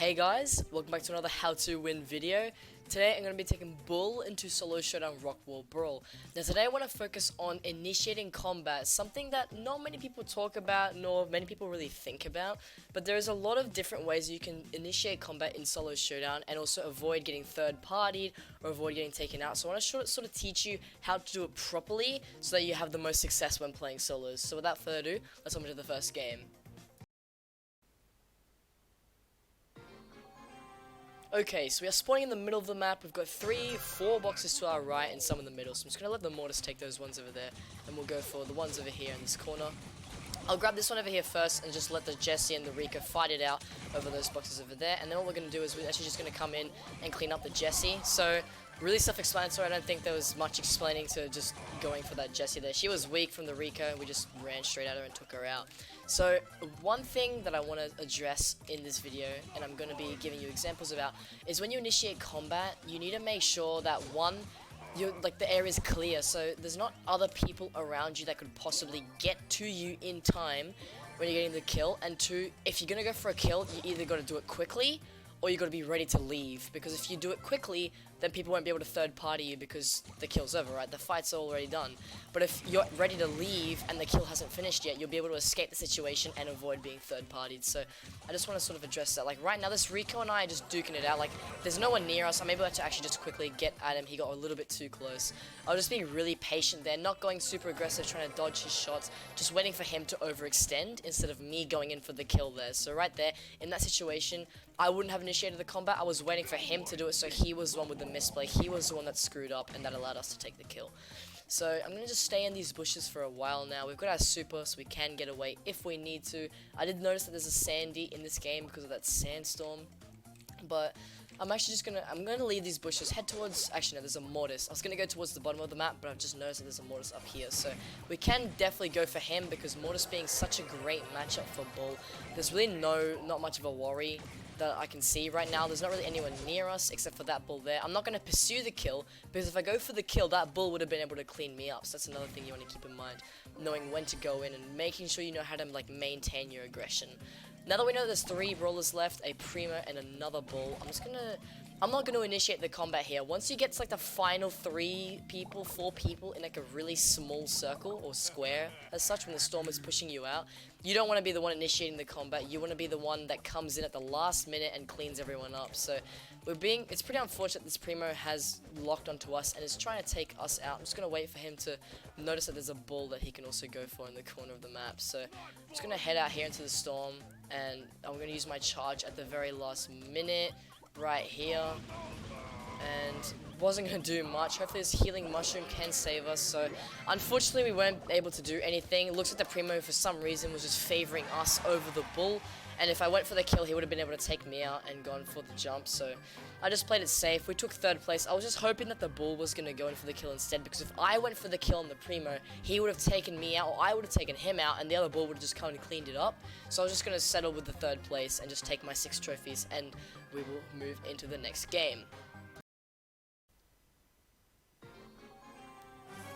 Hey guys, welcome back to another how to win video. Today I'm going to be taking Bull into solo showdown rock wall brawl. Now today I want to focus on initiating combat, something that not many people talk about nor many people really think about, but there's a lot of different ways you can initiate combat in solo showdown and also avoid getting third partied or avoid getting taken out. So I want to sort of teach you how to do it properly so that you have the most success when playing solos. So without further ado, let's hop into the first game. Okay, so we are spawning in the middle of the map. We've got 4 boxes to our right and some in the middle. So I'm just going to let the mortars take those ones over there. And we'll go for the ones over here in this corner. I'll grab this one over here first and just let the Jesse and the Rico fight it out over those boxes over there. And then what we're going to do is we're actually just going to come in and clean up the Jesse. So really self-explanatory. I don't think there was much explaining to just going for that Jesse there. She was weak from the Rico and we just ran straight at her and took her out. So one thing that I want to address in this video, and I'm going to be giving you examples about, is when you initiate combat, you need to make sure that one, the area is clear, so there's not other people around you that could possibly get to you in time when you're getting the kill, and two, if you're going to go for a kill, you either got to do it quickly, or you got to be ready to leave, because if you do it quickly, then people won't be able to third party you because the kill's over, right? The fight's already done. But if you're ready to leave and the kill hasn't finished yet, you'll be able to escape the situation and avoid being third partied. So I just want to sort of address that. Like right now, this Rico and I are just duking it out. Like there's no one near us. I'm able to actually just quickly get at him. He got a little bit too close. I was just being really patient there, not going super aggressive, trying to dodge his shots, just waiting for him to overextend instead of me going in for the kill there. So right there, in that situation, I wouldn't have initiated the combat. I was waiting for him to do it, so he was the one with the misplay. He was the one that screwed up, and that allowed us to take the kill. So I'm going to just stay in these bushes for a while now. We've got our super, so we can get away if we need to. I did notice that there's a sandy in this game because of that sandstorm, but I'm actually just I'm gonna leave these bushes, head towards, actually no, there's a mortis. I was gonna go towards the bottom of the map, but I've just noticed that there's a mortis up here, so we can definitely go for him because mortis being such a great matchup for Bull. There's really not much of a worry that I can see right now. There's not really anyone near us except for that Bull there. I'm not going to pursue the kill because if I go for the kill, that Bull would have been able to clean me up. So that's another thing you want to keep in mind, knowing when to go in and making sure you know how to like maintain your aggression. Now that we know there's 3 brawlers left, a primo and another Bull, I'm not going to initiate the combat here. Once you get to like the final 4 people in like a really small circle or square as such, when the storm is pushing you out, you don't want to be the one initiating the combat. You want to be the one that comes in at the last minute and cleans everyone up. So it's pretty unfortunate this primo has locked onto us and is trying to take us out. I'm just going to wait for him to notice that there's a Bull that he can also go for in the corner of the map. So I'm just going to head out here into the storm, and I'm going to use my charge at the very last minute right here, and wasn't going to do much. Hopefully this healing mushroom can save us. So unfortunately we weren't able to do anything. It looks like the primo for some reason was just favoring us over the Bull, and if I went for the kill he would have been able to take me out and gone for the jump. So I just played it safe. We took 3rd place. I was just hoping that the Bull was going to go in for the kill instead, because if I went for the kill on the primo, he would have taken me out, or I would have taken him out, and the other Bull would have just come and cleaned it up. So I was just going to settle with the 3rd place and just take my 6 trophies, and we will move into the next game.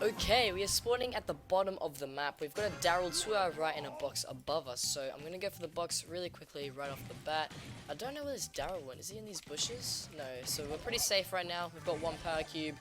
Okay, we are spawning at the bottom of the map. We've got a Daryl to our right and a box above us. So I'm going to go for the box really quickly right off the bat. I don't know where this Daryl went. Is he in these bushes? No, so we're pretty safe right now. We've got 1 power cube.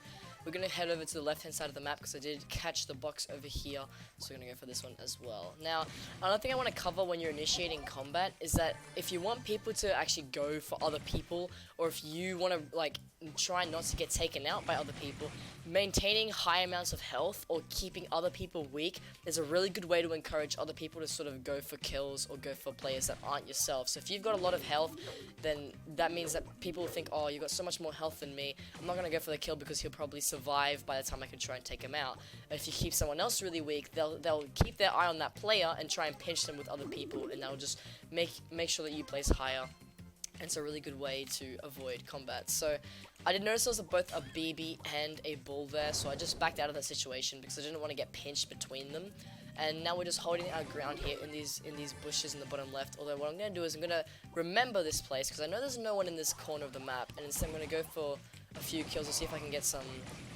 We're going to head over to the left-hand side of the map because I did catch the box over here. So we're going to go for this one as well. Now, another thing I want to cover when you're initiating combat is that if you want people to actually go for other people, or if you want to like try not to get taken out by other people, maintaining high amounts of health or keeping other people weak is a really good way to encourage other people to sort of go for kills or go for players that aren't yourself. So if you've got a lot of health, then that means that people will think, oh, you've got so much more health than me, I'm not going to go for the kill because he'll probably survive by the time I can try and take him out. If you keep someone else really weak, they'll keep their eye on that player and try and pinch them with other people, and that'll just make sure that you place higher. And it's a really good way to avoid combat. So I did notice there was both a BB and a Bull there, so I just backed out of that situation because I didn't want to get pinched between them. And now we're just holding our ground here in these bushes in the bottom left. Although what I'm going to do is I'm going to remember this place because I know there's no one in this corner of the map, and instead I'm going to go for a few kills and see if I can get some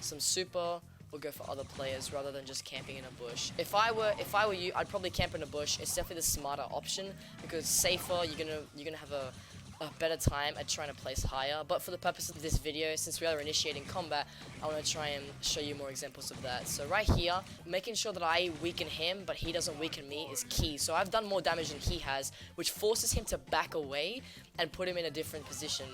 super, or go for other players rather than just camping in a bush. If I were you, I'd probably camp in a bush. It's definitely the smarter option because it's safer. You're gonna have a better time at trying to place higher, but for the purpose of this video, since we are initiating combat, I want to try and show you more examples of that. So right here, making sure that I weaken him, but he doesn't weaken me is key. So I've done more damage than he has, which forces him to back away and put him in a different position.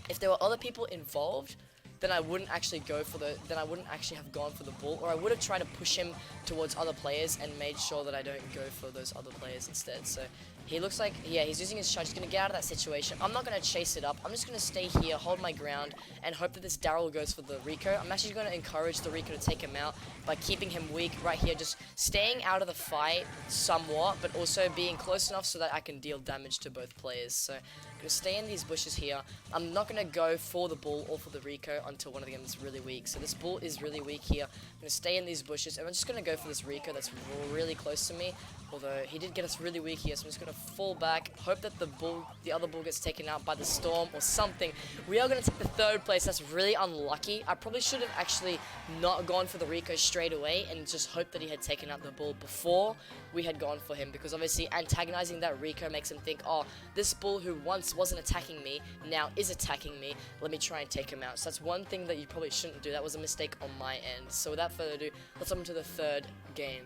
If there were other people involved, then I wouldn't actually have gone for the bull, or I would have tried to push him towards other players and made sure that I don't go for those other players instead. So he looks like, yeah, he's using his charge. He's going to get out of that situation. I'm not going to chase it up. I'm just going to stay here, hold my ground, and hope that this Daryl goes for the Rico. I'm actually going to encourage the Rico to take him out by keeping him weak right here, just staying out of the fight somewhat, but also being close enough so that I can deal damage to both players. So I'm going to stay in these bushes here. I'm not going to go for the bull or for the Rico until one of them is really weak. So this bull is really weak here. I'm going to stay in these bushes, and I'm just going to go for this Rico that's really close to me. Although he did get us really weak here, so I'm just going to fall back, hope that the other bull gets taken out by the storm or something. We are going to take the third place. That's really unlucky. I probably should have actually not gone for the Rico straight away and just hoped that he had taken out the bull before we had gone for him, because obviously antagonizing that Rico makes him think, oh, this bull who once wasn't attacking me now is attacking me. Let me try and take him out. So that's one thing that you probably shouldn't do. That was a mistake on my end. So without further ado, let's jump into the third game.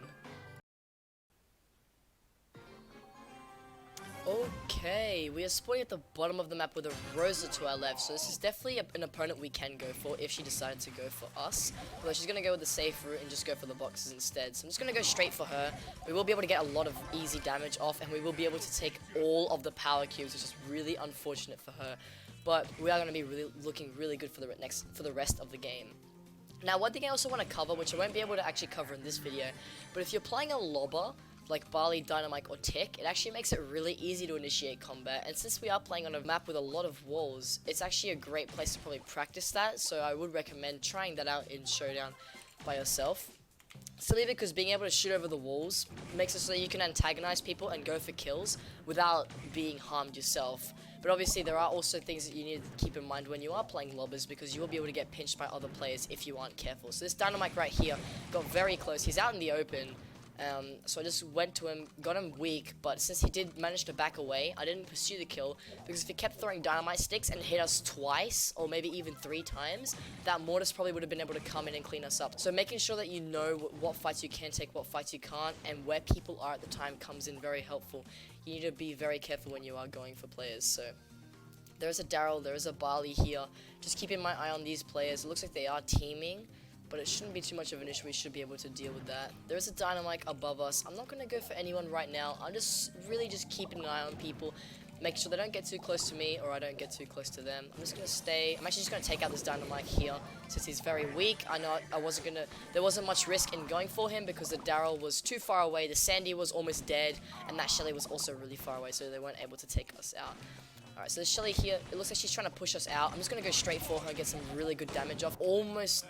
Okay, we are spawning at the bottom of the map with a Rosa to our left, so this is definitely an opponent we can go for if she decided to go for us. Although she's going to go with the safe route and just go for the boxes instead. So I'm just going to go straight for her. We will be able to get a lot of easy damage off, and we will be able to take all of the power cubes, which is really unfortunate for her. But we are going to be looking really good for the rest of the game. Now, one thing I also want to cover, which I won't be able to actually cover in this video, but if you're playing a lobber, like Barley, Dynamite, or Tick, it actually makes it really easy to initiate combat. And since we are playing on a map with a lot of walls, it's actually a great place to probably practice that. So I would recommend trying that out in Showdown by yourself. Simply because being able to shoot over the walls makes it so that you can antagonize people and go for kills without being harmed yourself. But obviously there are also things that you need to keep in mind when you are playing lobbers, because you will be able to get pinched by other players if you aren't careful. So this Dynamite right here got very close. He's out in the open. So I just went to him, got him weak, but since he did manage to back away, I didn't pursue the kill, because if he kept throwing dynamite sticks and hit us twice, or maybe even 3 times, that Mortis probably would have been able to come in and clean us up. So making sure that you know what fights you can take, what fights you can't, and where people are at the time comes in very helpful. You need to be very careful when you are going for players. So there's a Daryl, there is a Barley here. Just keeping my eye on these players. It looks like they are teaming, but it shouldn't be too much of an issue. We should be able to deal with that. There is a Dynamite above us. I'm not going to go for anyone right now. I'm just really keeping an eye on people, make sure they don't get too close to me or I don't get too close to them. I'm just going to stay. I'm actually just going to take out this Dynamite here since he's very weak. I know there wasn't much risk in going for him because the Daryl was too far away. The Sandy was almost dead, and that Shelly was also really far away, so they weren't able to take us out. Alright, so the Shelly here, it looks like she's trying to push us out. I'm just going to go straight for her and get some really good damage off. Almost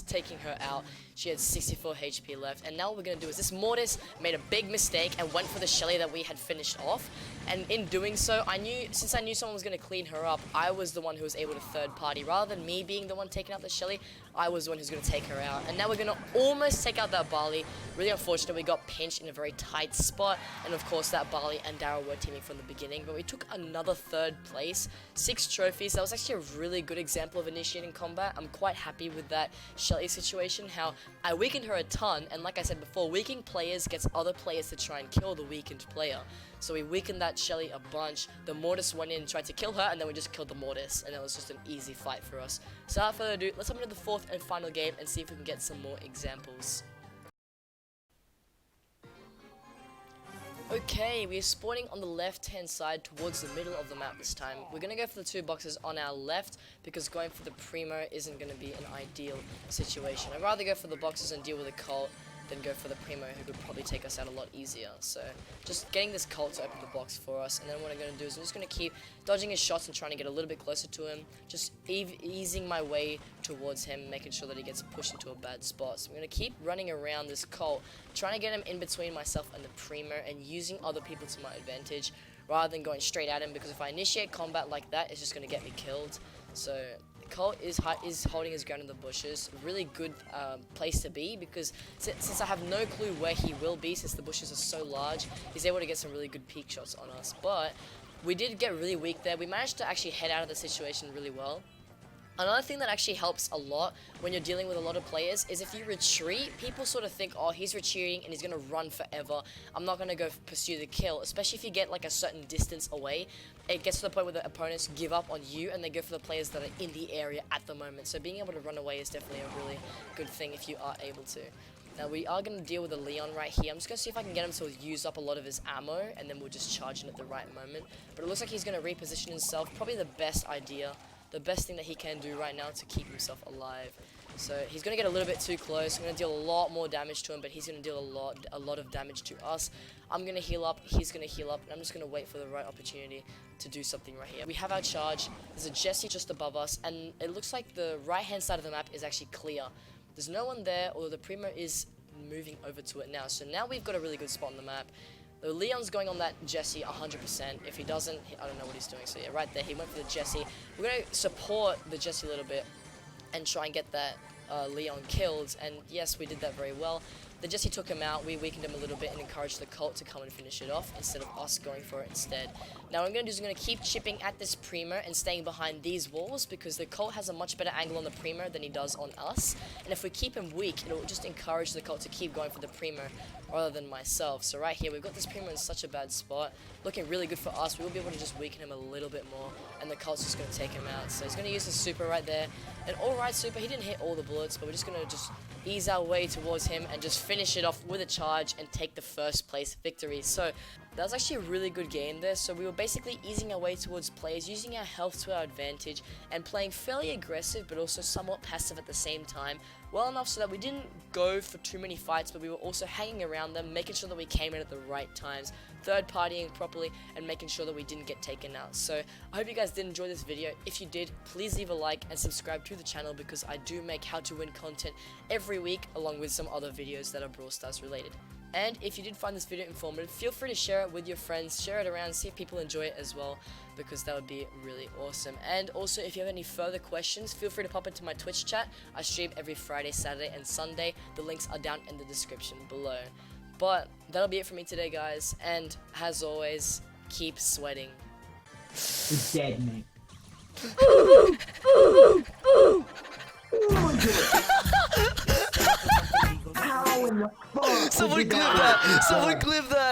taking her out. She had 64 HP left. And now what we're going to do is this Mortis made a big mistake and went for the Shelly that we had finished off. And in doing so, since I knew someone was going to clean her up, I was the one who was able to third party. Rather than me being the one taking out the Shelly, I was the one who's going to take her out. And now we're going to almost take out that Barley. Really unfortunate, we got pinched in a very tight spot. And of course, that Barley and Daryl were teaming from the beginning. But we took another third place. 6 trophies. That was actually a really good example of initiating combat. I'm quite happy with that Shelly situation. How I weakened her a ton. And like I said before, weakening players gets other players to try and kill the weakened player. So we weakened that Shelly a bunch. The Mortis went in and tried to kill her, and then we just killed the Mortis, and it was just an easy fight for us. So without further ado, let's hop into the 4th and final game and see if we can get some more examples. Okay, we are spawning on the left-hand side towards the middle of the map this time. We're going to go for the 2 boxes on our left, because going for the Primo isn't going to be an ideal situation. I'd rather go for the boxes and deal with a Colt than go for the Primo, who could probably take us out a lot easier. So just getting this Colt to open the box for us, and then what I'm going to do is I'm just going to keep dodging his shots and trying to get a little bit closer to him, just easing my way towards him, making sure that he gets pushed into a bad spot. So I'm going to keep running around this Colt, trying to get him in between myself and the Primo, and using other people to my advantage, rather than going straight at him, because if I initiate combat like that, it's just going to get me killed. So Colt is holding his ground in the bushes. Really good place to be, because since I have no clue where he will be, since the bushes are so large, he's able to get some really good peek shots on us. But we did get really weak there. We managed to actually head out of the situation really well. Another thing that actually helps a lot when you're dealing with a lot of players is if you retreat, people sort of think, oh, he's retreating and he's going to run forever. I'm not going to go pursue the kill, especially if you get like a certain distance away. It gets to the point where the opponents give up on you and they go for the players that are in the area at the moment. So being able to run away is definitely a really good thing if you are able to. Now we are going to deal with a Leon right here. I'm just going to see if I can get him to use up a lot of his ammo and then we'll just charge in at the right moment. But it looks like he's going to reposition himself. Probably the best idea. The best thing that he can do right now to keep himself alive. So he's going to get a little bit too close. I'm going to deal a lot more damage to him, but he's going to deal a lot of damage to us. I'm going to heal up, he's going to heal up, and I'm just going to wait for the right opportunity to do something right here. We have our charge. There's a Jessie just above us, and it looks like the right-hand side of the map is actually clear. There's no one there, although the Primo is moving over to it now. So now we've got a really good spot on the map. The Leon's going on that Jessie 100%. If he doesn't, I don't know what he's doing. So yeah, right there, he went for the Jessie. We're going to support the Jessie a little bit and try and get that Leon killed. And yes, we did that very well. The Jessie took him out. We weakened him a little bit and encouraged the Colt to come and finish it off instead of us going for it instead. Now what I'm going to do is I'm going to keep chipping at this Primo and staying behind these walls because the Colt has a much better angle on the Primo than he does on us. And if we keep him weak, it'll just encourage the Colt to keep going for the Primo rather than myself. So right here, we've got this Primo in such a bad spot. Looking really good for us. We will be able to just weaken him a little bit more. And the Colt's just going to take him out. So he's going to use his super right there. And alright super, he didn't hit all the bullets, but we're just going to just ease our way towards him and just finish it off with a charge and take the first place victory. So that was actually a really good game there. So we were basically easing our way towards players, using our health to our advantage and playing fairly aggressive but also somewhat passive at the same time. Well enough so that we didn't go for too many fights, but we were also hanging around them, making sure that we came in at the right times, third partying properly, and making sure that we didn't get taken out. So I hope you guys did enjoy this video. If you did, please leave a like and subscribe to the channel because I do make how to win content every week along with some other videos that are Brawl Stars related. And if you did find this video informative, feel free to share it with your friends, share it around, see if people enjoy it as well, because that would be really awesome. And also, if you have any further questions, feel free to pop into my Twitch chat. I stream every Friday, Saturday, and Sunday. The links are down in the description below. But that'll be it for me today, guys. And as always, keep sweating. He's dead, mate. How in the fuck? Someone clip that! Someone clip that!